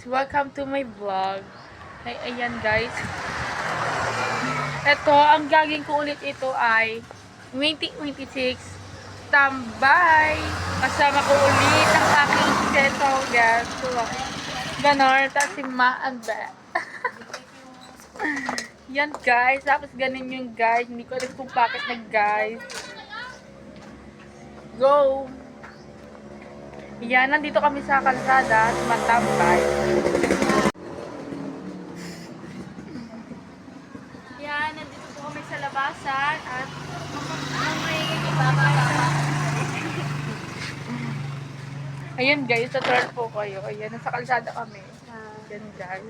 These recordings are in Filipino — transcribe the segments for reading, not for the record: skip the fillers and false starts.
welcome to my vlog. Ay, ayan guys. Ito, ang gagawin ko ulit ito ay 2026 tambay. Kasama ko ulit ang aking setong guys. Ganon, tapos si Ma and Be. Yan guys, tapos ganun yung guys. Hindi ko alam kung bakit guys. Go! Yan, nandito kami sa kalsada, tumatambay. Yan, nandito po kami sa labasan at ayan guys, sa turn po kayo. Ayan, nasa kalsada kami. Ayan guys.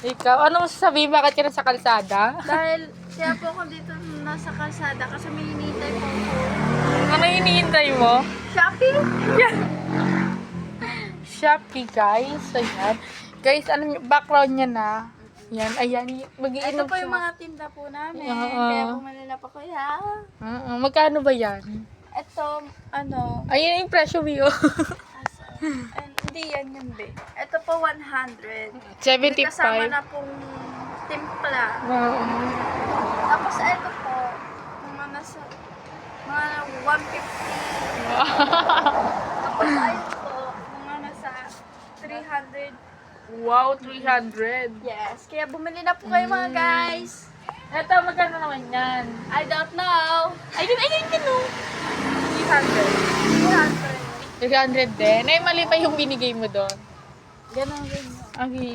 Ikaw, ano sasabihin, bakit ka nasa kalsada? Dahil, kaya po ako dito nasa kalsada kasi may hinihintay po ako. Ano hinihintay mo? Shopee? Yan. Shopee guys. Ayan. Guys, alam niyo, background niya na. Yan, ayan. Mag-iinom Ito po siya. yung mga tinda po namin. Oo. Kaya bumili na pa kuya. Magkano ba yan? Ito, ano, Ayun yung presyo mo. hindi yan yun be. Ito po 100. 75. May kasama na pong timpla. Oo. Tapos ito po, mga nasa, mga 150. Tapos ayun po, mga nasa 300. Wow, 300. Yes, kaya bumili na po kayo mga guys. Ito, magkano naman yan? I don't know. Ayun, no. 300. 300 din. Ay, mali pa yung binigay mo doon. Ganon rin yun. Okay.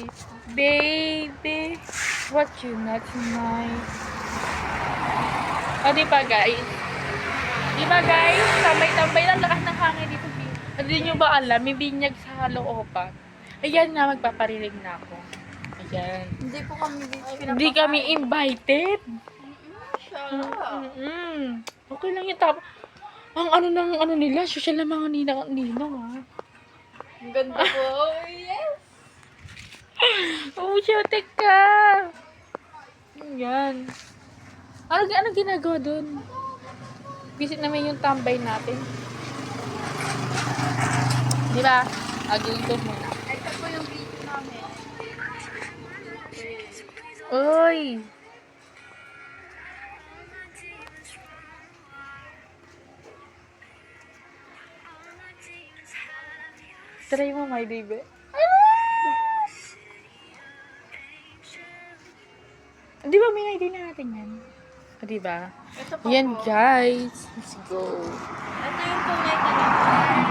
Baby, what you not tonight? O, di ba guys? Di ba guys? Tambay-tambay lang, lakas ng hangin dito. Hindi nyo ba alam? May binyag sa looban. Ayan na, magpaparinig na ako. Ayan. Hindi po kami dito. Hindi kami invited. Inshallah. Okay lang yun. Ang ano nila, social na mga ninang ha. Ang ganda po. Yes. Oh, shooting ka. Yan. Ano ginagawa dun? Visit namin yung tambay natin. Di ba? Agawin ko muna. Ito po yung video namin. Uy! Try mo, my baby. Di ba may idea na natin yan? Di ba? Ito po Yan po. guys. Let's go. Ito yung tunay na naman.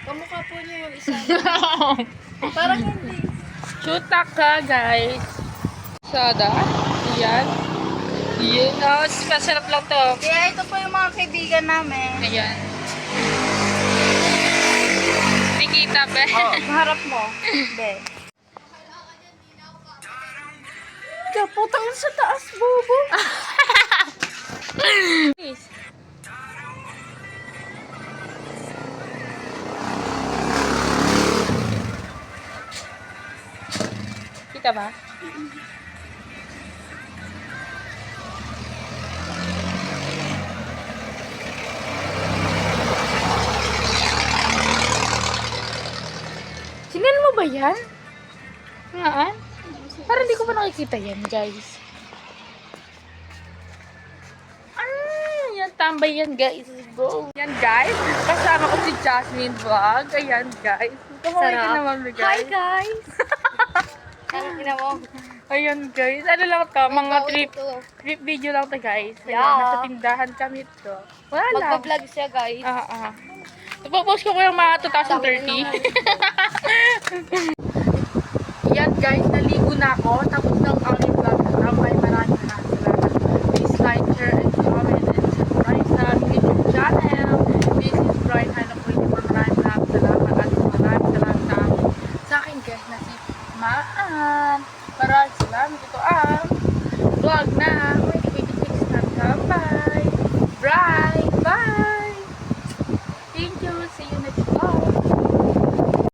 Kamukha po niyo yung isa. Parang hindi. Shoota ka guys. Sada. Yan. Yan. Oh, masarap lang to. Kaya ito po yung mga kaibigan namin. Ayan. Nikita ba? Oh, harap mo. Be. Kaputang sa taas, bobo. Please. Kita ba? Sinan mo ba yan? Ngaan? Parang hindi ko pa nakikita yan, guys. Yan, tambay yan, guys. Go. Yan, guys. Kasama ko si Jasmine Vlog. Ayan, guys. Kumaway ka Sarap. naman, guys. Hi, guys. Ano mo? Ayan, guys. Ano lang to? Mga trip Ito. video lang to, guys. Ayan, Yeah. nasa tindahan kami to. Wala lang. Magpa-vlog siya, guys. Ipopost ko yung mga 2030. Yan guys, naligo na ako. Tapos ng aking vlog na maraming salamat. Please like, share, and comment, and subscribe sa aming YouTube channel. This is Brian Hanok. Maraming salamat. At maraming salamat sa aking guest na si Maan. Maraming salamat. Ito ang vlog na 2026 na tambay.